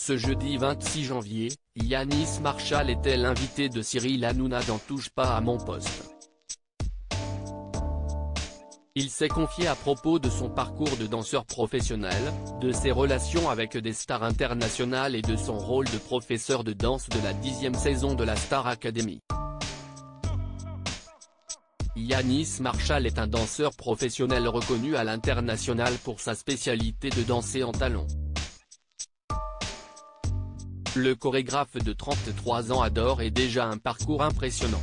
Ce jeudi 26 janvier, Yanis Marshall était l'invité de Cyril Hanouna dans Touche pas à mon poste. Il s'est confié à propos de son parcours de danseur professionnel, de ses relations avec des stars internationales et de son rôle de professeur de danse de la 10e saison de la Star Academy. Yanis Marshall est un danseur professionnel reconnu à l'international pour sa spécialité de danser en talons. Le chorégraphe de 33 ans adore et déjà un parcours impressionnant.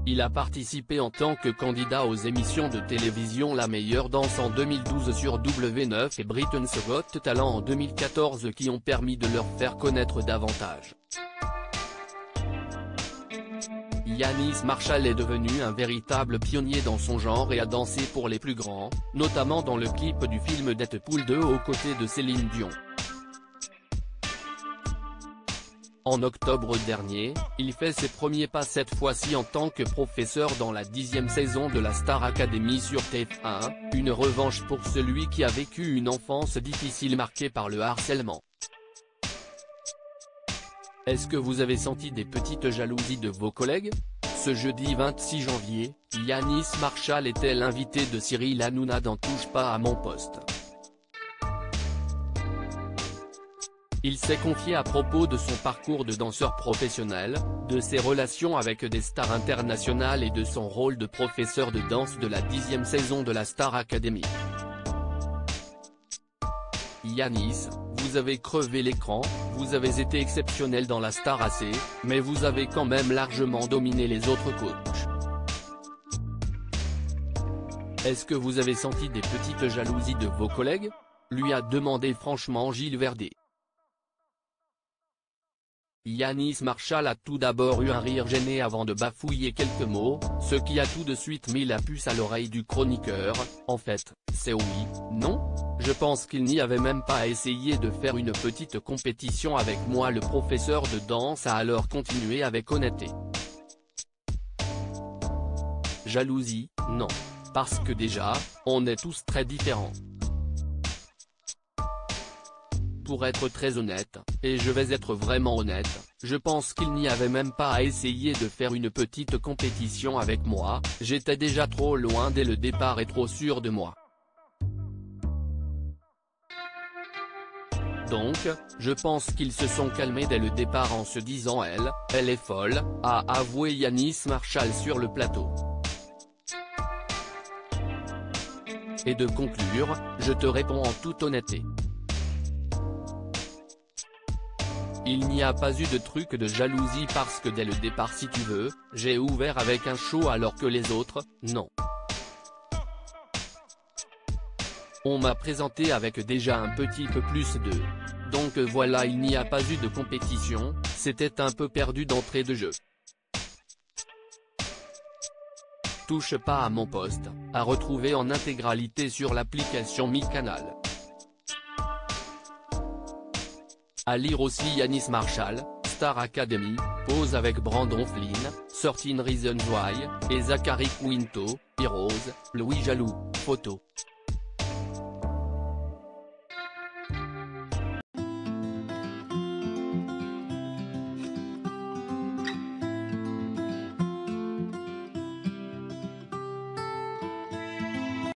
Il a participé en tant que candidat aux émissions de télévision La Meilleure Danse en 2012 sur W9 et Britain's Got Talent en 2014 qui ont permis de leur faire connaître davantage. Yanis Marshall est devenu un véritable pionnier dans son genre et a dansé pour les plus grands, notamment dans le clip du film Deadpool 2 aux côtés de Céline Dion. En octobre dernier, il fait ses premiers pas cette fois-ci en tant que professeur dans la 10e saison de la Star Academy sur TF1, une revanche pour celui qui a vécu une enfance difficile marquée par le harcèlement. Est-ce que vous avez senti des petites jalousies de vos collègues? Ce jeudi 26 janvier, Yanis Marshall était l'invité de Cyril Hanouna dans Touche pas à mon poste. Il s'est confié à propos de son parcours de danseur professionnel, de ses relations avec des stars internationales et de son rôle de professeur de danse de la 10e saison de la Star Academy. Yanis, vous avez crevé l'écran, vous avez été exceptionnel dans la Star AC, mais vous avez quand même largement dominé les autres coachs. Est-ce que vous avez senti des petites jalousies de vos collègues? Lui a demandé franchement Gilles Verdez. Yanis Marshall a tout d'abord eu un rire gêné avant de bafouiller quelques mots, ce qui a tout de suite mis la puce à l'oreille du chroniqueur. En fait, c'est oui, non? Je pense qu'il n'y avait même pas à essayer de faire une petite compétition avec moi. Le professeur de danse a alors continué avec honnêteté. Jalousie, non. Parce que déjà, on est tous très différents. Pour être très honnête, et je vais être vraiment honnête, je pense qu'il n'y avait même pas à essayer de faire une petite compétition avec moi, j'étais déjà trop loin dès le départ et trop sûr de moi. Donc, je pense qu'ils se sont calmés dès le départ en se disant elle est folle, a avoué Yanis Marshall sur le plateau. Et de conclure, je te réponds en toute honnêteté. Il n'y a pas eu de truc de jalousie parce que dès le départ si tu veux, j'ai ouvert avec un show alors que les autres, non. On m'a présenté avec déjà un petit peu plus de. Donc voilà, il n'y a pas eu de compétition, c'était un peu perdu d'entrée de jeu. Touche pas à mon poste, à retrouver en intégralité sur l'application MyCanal. À lire aussi Yanis Marshall, Star Academy, pose avec Brandon Flynn, 13 Reasons Why, et Zachary Quinto, Heroes, Louis Jaloux, photo.